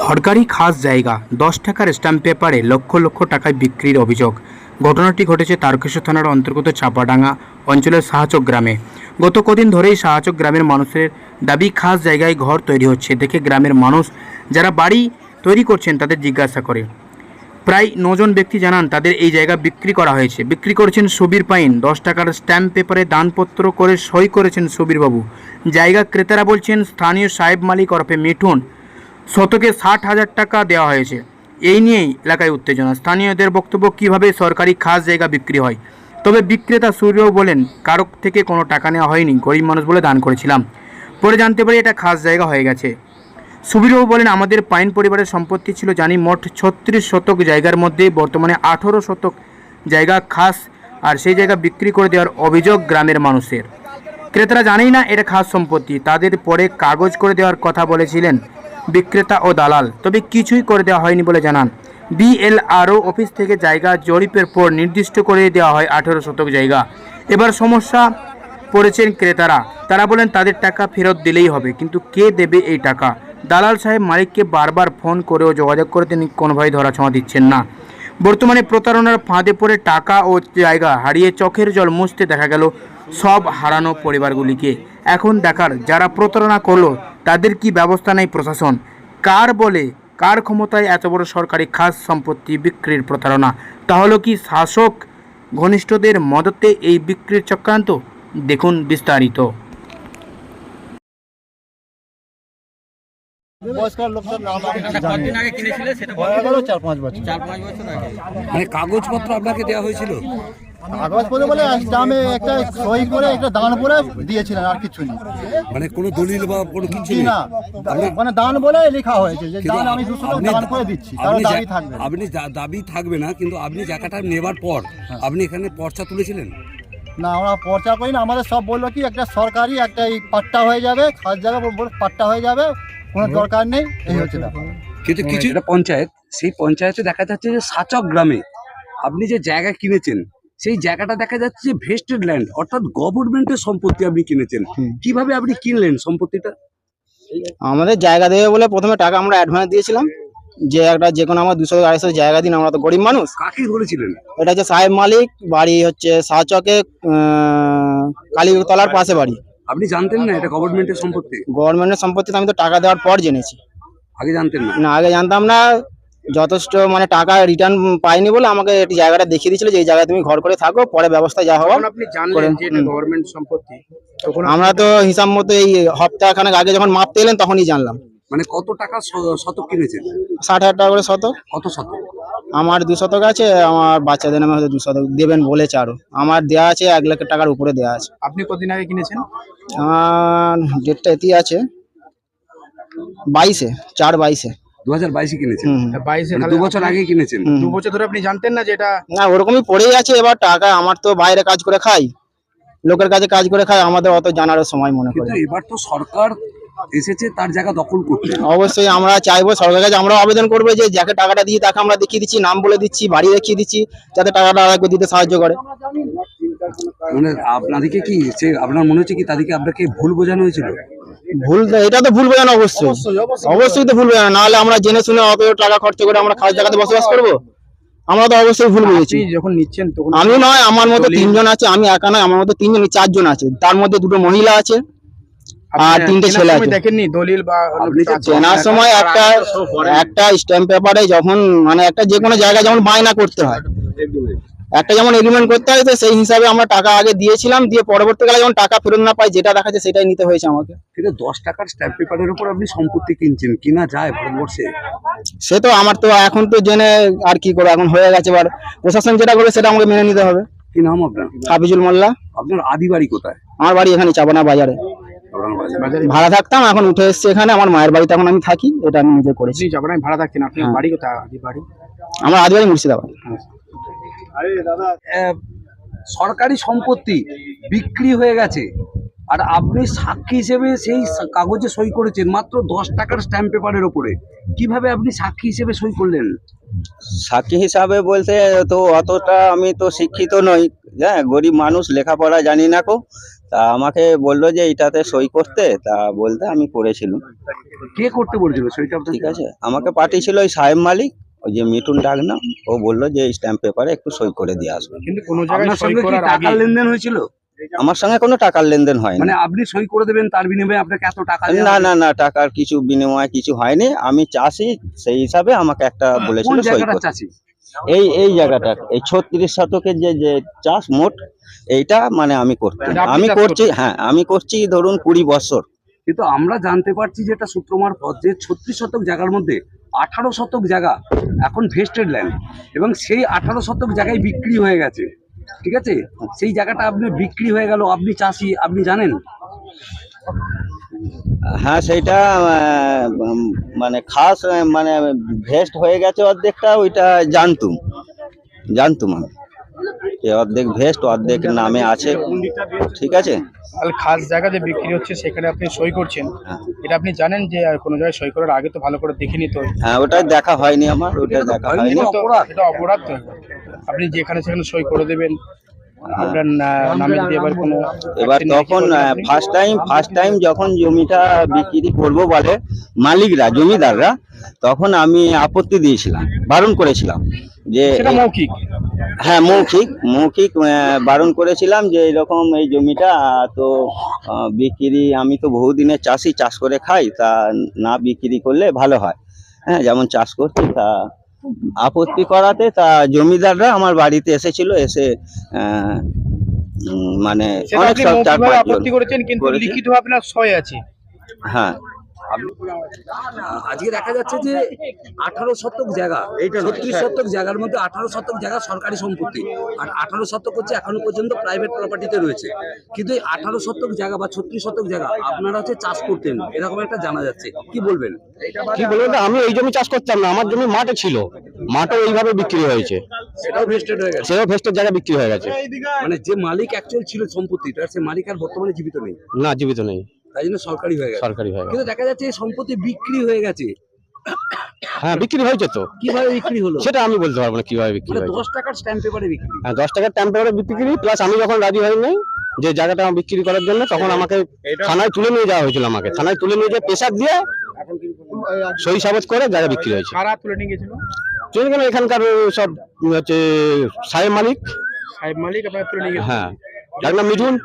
সরকারি খাস জায়গা 10 টাকার স্ট্যাম্প পেপারে লক্ষ লক্ষ টাকায় বিক্রির অভিযোগ। ঘটনাটি ঘটেছে তারকেশ্বর থানার অন্তর্গত চাপাডাঙ্গা অঞ্চলের সাহাচক গ্রামে। গত কদিন ধরেই সাহাচক গ্রামের মানুষের দাবি খাস জায়গায় ঘর তৈরি হচ্ছে দেখে গ্রামের মানুষ যারা বাড়ি তৈরি করছেন তাদের জিজ্ঞাসা করে। প্রায় 9 জন ব্যক্তি জানান তাদের এই জায়গা বিক্রি করা হয়েছে। বিক্রি করেছেন সুবীর পাইন। 10 টাকার স্ট্যাম্প পেপারে দানপত্র করে সই করেছেন সুবীরবাবু। জায়গা ক্রেতারা বলছেন স্থানীয় সাহেব মালিক ওরফে মিঠুন শতকে 60,000 টাকা দেওয়া হয়েছে। এই নিয়েই এলাকায় উত্তেজনা। স্থানীয়দের বক্তব্য, কিভাবে সরকারি খাস জায়গা বিক্রি হয়। তবে বিক্রেতা সুবীরবাবু বলেন কারো থেকে কোনো টাকা নেওয়া হয়নি, গরিব মানুষ বলে দান করেছিলাম, পরে জানতে পারি এটা খাস জায়গা হয়ে গেছে। সুবীরবাবু বলেন আমাদের পাইন পরিবারের সম্পত্তি ছিল জানি মোট 36 শতক জায়গার মধ্যে বর্তমানে 18 শতক জায়গা খাস, আর সেই জায়গা বিক্রি করে দেওয়ার অভিযোগ গ্রামের মানুষের। ক্রেতারা জানেই না এটা খাস সম্পত্তি, তাদের পরে কাগজ করে দেওয়ার কথা বলেছিলেন বিক্রেতা ও দালাল, তবে কিছুই করে দেওয়া হয়নি বলে জানান। বিএলআরও অফিস থেকে জায়গা জরিপের পর নির্দিষ্ট করে দেওয়া হয় 18 শতক জায়গা। এবার সমস্যা পড়েছেন ক্রেতারা। তারা বলেন তাদের টাকা ফেরত দিলেই হবে, কিন্তু কে দেবে এই টাকা? দালাল সাহেব মালিককে বারবার ফোন করেও যোগাযোগ করে তিনি কোনোভাবেই ধরাছোঁয়া দিচ্ছেন না। বর্তমানে প্রতারণার ফাঁদে পড়ে টাকা ও জায়গা হারিয়ে চোখের জল মুছতে দেখা গেল সব হারানো পরিবারগুলিকে। এখন দেখার যারা প্রতারণা করলো তাদের কি ব্যবস্থা নেই প্রশাসন। কার বলে কার ক্ষমতায় এত বড় সরকারি খাস সম্পত্তি বিক্রির প্রতারণা? তাহলে কি শাসক ঘনিষ্ঠদের মদতে এই বিক্রির চক্রান্ত? দেখুন বিস্তারিত। মানে কাগজপত্র আপনাকে দেওয়া হয়েছিল? কাগজপত্র বলে স্টামে একটা সই করে একটা দান করে দিয়েছিলেন, আর কিছু নেই। মানে কোনো দলিল বা কোনো কিছু না, মানে দান বলে লেখা হয়েছে যে দান আমি 200 টাকা দান করে দিচ্ছি, কারণ দাবি থাকবে। আপনি দাবি থাকবে না, কিন্তু আপনি জায়গাটা নেবার পর আপনি এখানে পর্চা তুলেছিলেন? না, আমরা পর্চা করি না। আমাদের সব বললো কি একটা সরকারি একটা এই পাট্টা হয়ে যাবে, খাস জায়গা পাট্টা হয়ে যাবে, কোনো দরকার নেই, এই হচ্ছে ব্যাপার। কিন্তু কিছু একটা পঞ্চায়েত, সেই পঞ্চায়েতে দেখা যাচ্ছে যে সাচক গ্রামে আপনি যে জায়গা কিনেছেন সেই জায়গাটা দেখা যাচ্ছে যে ভেস্টেড ল্যান্ড, অর্থাৎ গভর্নমেন্টের সম্পত্তি আপনি কিনেছেন। কিভাবে আপনি কিনলেন সম্পত্তিটা? আমাদের জায়গা দেবে বলে প্রথমে টাকা আমরা অ্যাডভান্স দিয়েছিলাম, যে একটা যে কোনো আমার 200-250 জায়গা দিন, আমরা তো গরিব মানুষ। কাকে বলেছিলেন? এটা হচ্ছে সাহেব মালিক, বাড়ি হচ্ছে সাচকে কালীতলার পাশে বাড়ি। আপনি জানতেন না এটা গভর্নমেন্টের সম্পত্তি? গভর্নমেন্টের সম্পত্তি আমি তো টাকা দেওয়ার পর জেনেছি। আগে জানতেন না? না, আগে জানতাম না। যথেষ্ট মানে টাকা রিটার্ন পাইনি বলে আমাকে এই জায়গাটা দেখিয়ে দিয়েছিল যে এই জায়গায় তুমি ঘর করে থাকো, পরে ব্যবস্থা যা হওয়ার। আপনি জানলেন যে এটা গভর্নমেন্ট সম্পত্তি? আমরা তো হিসাব মতো এই সপ্তাহখানেক আগে যখন মাপতে এলেন তখনই জানলাম। মানে কত টাকা শতক কিনেছেন? 60,000 টাকা করে শতক। কত শতক? আমার 2 শতক আছে, আমার বাচ্চাদের নামে হয়তো 2 শতক দেবেন বলেছে। আরো আমার দেওয়া আছে 1 লাখ টাকার উপরে দেওয়া আছে। আপনি কতদিন আগে কিনেছেন? আমার ডেটটা এটি আছে 22-এ, 4/22-এ। 2022-এ কিনেছেন? 22-এ, 2 বছর আগে কিনেছেন। 2 বছর ধরে আপনি জানতেন না যে এটা? না, ওরকমই পড়েই আছে। এবার টাকা, আমার তো বাইরে কাজ করে খাই, লোকের কাছে কাজ করে খাই, আমাদের অত জানারও সময় মনে করে। কিন্তু এবার তো সরকার এসেছে তার জায়গা দখল করতে। অবশ্যই আমরা চাইবো সরকারের কাছে, আমরা আবেদন করবো যে যাকে টাকাটা দিয়ে তাকে আমরা দেখিয়ে দিচ্ছি, নাম বলে দিচ্ছি, বাড়ি দেখিয়ে দিচ্ছি, যাতে টাকাটা আরেকবার দিতে সাহায্য করে। মানে আপনাদেরকে কি আপনার মনে হচ্ছে কি তাদেরকে আপনাকে ভুল বোঝানো হয়েছিল? ভুল, এটা তো ভুল বোঝানো। অবশ্যই তো ভুল বোঝানো, নাহলে আমরা জেনে শুনে অত টাকা খরচ করে আমরা খাস জায়গাতে বসবাস করবো? আমরা তো অবশ্যই ভুল বুঝেছি। যখন নিচ্ছেন তখন আমি নয়, আমার মতো 3 জন আছে, আমি একা নয়, আমার মতো 3 জন, 4 জন আছে, তার মধ্যে 2টো মহিলা আছে আর 3টে ছেলে আছে। দেখেননি দলিল বা চেনার সময় একটা স্ট্যাম্প পেপারে যখন মানে একটা যে কোনো জায়গায় যেমন বায়না করতে হয়, একটা যেমন এগ্রিমেন্ট করতে হয়, তো সেই হিসাবে আমরা টাকা আগে দিয়েছিলাম, দিয়ে পরবর্তীকালে যখন টাকা ফেরত না পাই, যেটা দেখাচ্ছে সেটাই নিতে হয়েছে আমাকে। কিন্তু 10 টাকার স্ট্যাম্প পেপারের উপর আপনি সম্পত্তি কিনছেন, কিনা যায় ভারতবর্ষে? সে তো আমার তো এখন তো জেনে আর কি করে, এখন হয়ে গেছে। এবার প্রশাসন যেটা করবে সেটা আমাকে মেনে নিতে হবে। কি নাম আপনার? হাফিজুল মোল্লা। আপনার আদি বাড়ি কোথায়? আমার বাড়ি এখানে চাপানা বাজারে। ভাড়া থাকতাম, এখন উঠে এসেছি এখানে। আমার মায়ের বাড়িতে এখন আমি থাকি, এটা আমি নিজে করেছি। চাপানায় ভাড়া থাকেন? আপনার বাড়ি কোথায়? আদি বাড়ি? আমার আদি বাড়ি মুর্শিদাবাদ। সরকারি সম্পত্তি বিক্রি হয়ে গেছে, আর আপনি সাক্ষী হিসেবে সেই কাগজে সই করেছেন মাত্র 10 টাকার স্ট্যাম্প পেপারের ওপরে। কিভাবে আপনি সাক্ষী হিসেবে সই করলেন? সাক্ষী হিসাবে বলতে তো অতটা আমি তো শিক্ষিত নই, হ্যাঁ, গরিব মানুষ, লেখাপড়া জানি না কো। তা আমাকে বললো যে এইটাতে সই করতে, তা বলতে আমি করেছিলাম। কে করতে বলেছিল সইটা আপনাকে? ঠিক আছে, আমাকে পাঠিয়েছিল ওই সাহেব মালিক, ওই যে মিঠুন ডাক না, ও বললো যে স্ট্যাম্প পেপারে একটু সই করে দিয়ে আসবে। কিন্তু কোনো জায়গায় আপনার সই সঙ্গে কি করার আগে টাকার লেনদেন হয়েছিল? আমার সঙ্গে কোনো টাকার লেনদেন হয়নি। মানে আপনি সই করে দেবেন, তার বিনিময়ে আপনাকে এত টাকা দেওয়া না হবে? না না, টাকার কিছু বিনিময় কিছু হয়নি। আমি চাষি, সেই হিসাবে আমাকে একটা কোন বলেছিল সই জায়গাটা করতে। চাষি? এই জায়গাটা, এই 36 শতকের যে চাষ মোট, এইটা মানে আমি করতাম। এটা আপনি আমি চাষ করছি, হ্যাঁ আমি করছি ধরুন 20 বছর। কিন্তু আমরা জানতে পারছি যেটা সূত্র মারফত যে 36 শতক জায়গার মধ্যে 18 শতক জায়গা এখন ভেস্টেড ল্যান্ড, এবং সেই 18 শতক জায়গায় বিক্রি হয়ে গেছে। ঠিক আছে, সেই জায়গাটা আপনি বিক্রি হয়ে গেল, আপনি চাষি, আপনি জানেন? হ্যাঁ সেইটা মানে খাস মানে ভেস্ট হয়ে গেছে অর্ধেকটা, ওইটা জানতুম আমি যে অর্ধেক ভেস্ট অর্ধেক নামে আছে। ঠিক আছে, তাহলে খাস জায়গা যে বিক্রি হচ্ছে সেখানে আপনি সই করছেন, হ্যাঁ। এটা আপনি জানেন যে কোনো জায়গায় সই করার আগে তো ভালো করে দেখে নিতে হয়। হ্যাঁ ওটা দেখা হয়নি আমার, ওটা দেখা হয়নি। এটা তো অপরাধ। এটা অপরাধ তো। আপনি যেখানে সেখানে সই করে দেবেন, আপনার নামে যদি এবার কোনো এবার action তখন নিতে হয় আপনি- ফার্স্ট টাইম যখন জমিটা বিক্রি করব বলে মালিকরা, জমিদাররা, তখন আমি আপত্তি দিয়েছিলাম, বারণ করেছিলাম যে সেটা মৌখিক। হ্যাঁ মৌখিক বারণ করেছিলাম যে এরকম এই জমিটা তো বিক্রি, আমি তো বহুদিনের চাষি, চাষ করে খাই, তা না বিক্রি করলে ভালো হয়। হ্যাঁ, যেমন চাষ করছি, তা আপত্তি করাতে তা জমিদাররা আমার বাড়িতে এসেছিল, এসে মানে সেটা অনেক আপনি সব মৌখিকভাবে 4-5 আপত্তি জন করেছেন, কিন্তু করেছি। লিখিতভাবে আপনার সই আছে। হ্যাঁ আজকে দেখা যাচ্ছে যে 18 শতক জায়গা, 36 শতক জায়গার মধ্যে 18 শতক জায়গা সরকারি সম্পত্তি, আর 18 শতক হচ্ছে এখনো পর্যন্ত প্রাইভেট প্রপার্টিতে রয়েছে। কিন্তু এই 18 শতক জায়গা বা 36 শতক জায়গা আপনারা হচ্ছে চাষ করতেন, এরকম একটা জানা যাচ্ছে। কি বলবেন? কি বলবো না, আমি এই জমি চাষ করতাম না, আমার জমি মাঠে ছিল, মাঠে এইভাবে বিক্রি হয়েছে, সেটাও ভেস্টেড হয়ে গেছে। সেও ভেস্টের জায়গা বিক্রি হয়ে গেছে। মানে যে মালিক অ্যাকচুয়াল ছিল সম্পত্তিটার, সে মালিক আর বর্তমানে জীবিত নেই, না, জীবিত নেই, তাই জন্য সরকারি হয়ে গেছে। সরকারি হয়ে গেছে। কিন্তু দেখা যাচ্ছে এই সম্পত্তি বিক্রি হয়ে গেছে। হ্যাঁ বিক্রি হয়েছে তো, কিভাবে বিক্রি হলো? সেটা আমি বলতে পারবো না কিভাবে বিক্রি মানে হয়েছে। 10 টাকার স্ট্যাম্প পেপারে বিক্রি। হ্যাঁ 10 টাকার টেম্পারে বিক্রি, প্লাস আমি যখন রাজি হইনি যে জায়গাটা আমার বিক্রি করার জন্য, তখন আমাকে থানায় তুলে নিয়ে যাওয়া হয়েছিল। আমাকে থানায় তুলে নিয়ে যেয়ে প্রেসার দিয়ে সই সাবত করে জায়গা বিক্রি হয়েছে। কারা তুলে নিয়ে গেছিল? চলে গেল এখানকার সব হচ্ছে সাহেব মালিক। সাহেব মালিক আপনাকে তুলে নিয়ে গেছিল? হ্যাঁ, যার নাম মিঠুন।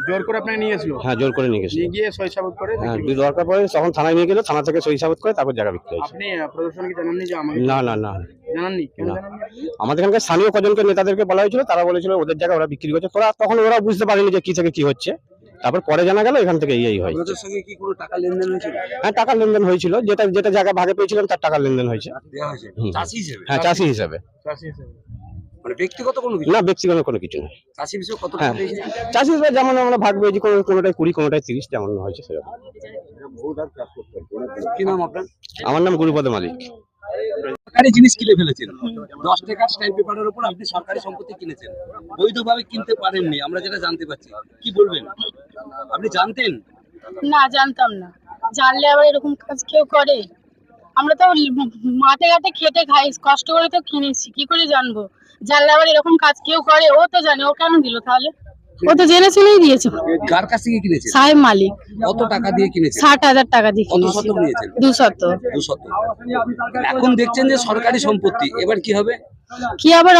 জোর করে আপনাকে নিয়ে গেছিল? হ্যাঁ জোর করে নিয়ে গেছে। নিয়ে গিয়ে সই সাবত করে হ্যাঁ, বিক্রি দরকার পড়ে তখন থানায় নিয়ে গেল, থানা থেকে সই সাবত করে তারপর জায়গা বিক্রি হয়েছে। আপনি প্রশাসনকে জানাননি যে আমাকে? না না না, জানাননি? কেন না। জানাননি আপনি? আমাদের এখানকার স্থানীয় কজনকে নেতাদেরকে বলা হয়েছিল, তারা বলেছিল ওদের জায়গা ওরা বিক্রি করছে, তখন ওরা বুঝতে পারেনি যে কি থেকে কি হচ্ছে। তারপর পরে জানা গেল এখান থেকে এই হয়। আপনাদের সঙ্গে কি কোনো টাকা লেনদেন হয়েছিল? হ্যাঁ টাকার লেনদেন হয়েছিল, যেটা জায়গা ভাগে পেয়েছিলাম তার টাকার লেনদেন হয়েছে। দেওয়া হয়েছে হুম। চাষি হিসেবে? হ্যাঁ চাষি হিসাবে, চাষি হিসেবে। মানে ব্যক্তিগত কোনো কিছু? না ব্যক্তিগত কোনো কিছু না। চাষি হিসেবে কত টাকা হ্যাঁ পেয়েছে? চাষি হিসাবে যেমন আমরা ভাগ পেয়েছি, কোনোটায় 20, কোনোটায় 30, যেমন হয়েছে সেরকম। কি নাম আপনার? আমার নাম গুরুপদ মালিক। সরকারি জিনিস কিনে ফেলেছেন, 10 টাকার স্ট্যাম্প পেপারের উপর আপনি সরকারি সম্পত্তি কিনেছেন, বৈধভাবে কিনতে পারেননি, আমরা যেটা জানতে পারছি। কি বলবেন? আপনি জানতেন? না, জানতাম না। জানলে আবার এরকম কাজ কেউ করে? আমরা তো মাঠে ঘাটে খেটে খাই, কষ্ট করে তো কিনেছি, কি করে জানবো? জানলে আবার এরকম কাজ কেউ করে? ও তো জানে, ও কেন দিল তাহলে? ও তো জেনে শুনেই দিয়েছে। কার কাছ থেকে কিনেছেন? সাহেব মালিক। কত টাকা দিয়ে কিনেছেন? 60,000 টাকা দিয়ে কত কিনেছি। শতক নিয়েছেন? 2 শতক। 2 শতক। এখন দেখছেন যে সরকারি সম্পত্তি, এবার কি হবে? কি আবার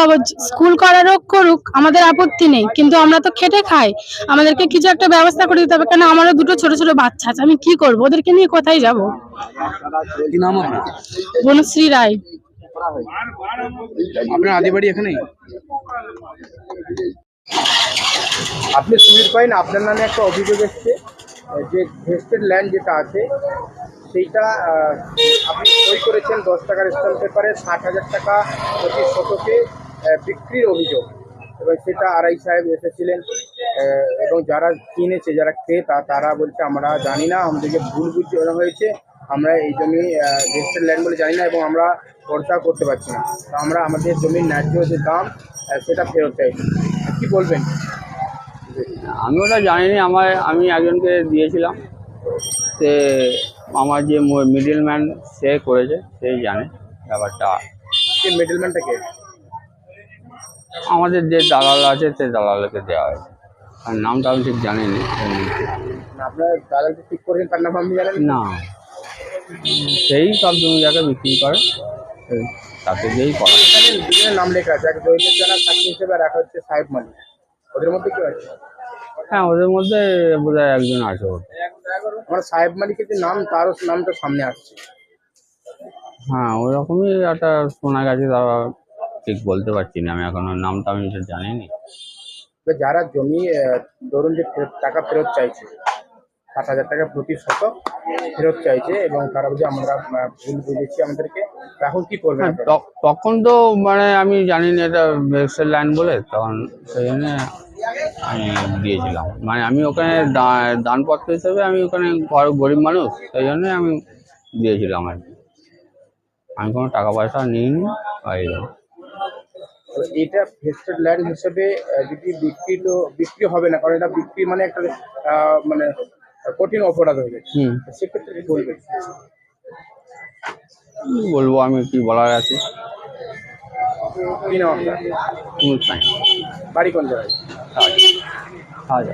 স্কুল করারও করুক, আমাদের আপত্তি নেই, কিন্তু আমরা তো খেটে খাই, আমাদেরকে কিছু একটা ব্যবস্থা করে দিতে হবে। কেন, আমারও 2 ছোট ছোট বাচ্চা আছে, আমি কি করবো? ওদেরকে নিয়ে কোথায় যাবো? কি নাম আপনার? বনশ্রী রায়। আপনার আদি বাড়ি এখানেই? আপনি সুবির পাইন, আপনার নামে একটা অভিযোগ এসছে যে ভেস্টেড ল্যান্ড যেটা আছে সেইটা আপনি সই করেছেন 10 টাকার স্ট্যাম্প পেপারে, 60,000 টাকা প্রতি শতকে বিক্রির অভিযোগ, এবং সেটা আরআই সাহেব এসেছিলেন, এবং যারা কিনেছে, যারা ক্রেতা, তারা বলছে আমরা জানি না, আমাদেরকে ভুল বুঝানো হয়েছে, আমরা এই জমি ভেস্টেড ল্যান্ড বলে জানি না, এবং আমরা খরচা করতে পারছি না, তো আমরা আমাদের জমির ন্যায্য যে দাম সেটা ফেরত চাইছি। কি বলবেন? আমি ওটা জানিনি, আমি একজনকে দিয়েছিলাম, সে আমার যে মিডল ম্যান সে করেছে, সেই জানে ব্যাপারটা। মিডলম্যানটা কে? আমাদের যে দালাল আছে সে দালালকে দেওয়া হয়েছে, আর নামটা আমি ঠিক জানিনি এই মুহূর্তে। আপনার দালালকে ঠিক করেছেন, তার নাম আপনি জানেন? না, সেই সব জমি যাকে বিক্রি করে তাকে দিয়েই করা। এখানে দুজনের নাম লেখা আছে, এক জৈবের জানা সাক্ষী হিসেবে রাখা হচ্ছে সাহেব মালিক। ওদের মধ্যে কি আছে? হ্যাঁ, ওদের মধ্যে বোধহয় একজন আছে ওর। আমার সাহেব মালিকের যে নাম, তারও নামটা সামনে আসছে। হ্যাঁ, ওরকমই একটা শোনা গেছে, তারা ঠিক বলতে পারছি না আমি এখন, ওর নামটা আমি ঠিক জানিনি। এবার যারা জমি ধরুন যে টাকা ফেরত চাইছে, 7,000 টাকা প্রতি শতক ফেরত চাইছে, এবং তারা বলছে আমরা ভুল বুঝেছি আমাদেরকে, এখন কি করবেন হ্যাঁ, আপনারা? তখন তো মানে আমি জানি না এটা ভেক্সেল লাইন বলে, তখন সেই জন্য আমি দিয়েছিলাম। মানে আমি ওখানে দানপত্র হিসেবে আমি ওখানে গরিব মানুষ, সেই জন্য আমি দিয়েছিলাম আর কি। আমি কোনো টাকা পয়সা নিইনি। তো এটা ভেস্টেড ল্যান্ড হিসেবে যদি বিক্রি হবে না, কারণ এটা বিক্রি মানে একটা মানে কঠিন অপরাধ হয়ে গেছে। হুম, সেক্ষেত্রে কি বলবেন? কি বলবো, আমি কি বলার আছে। কি নাম আপনার? বাড়ি কোন জায়গায়? আচ্ছা।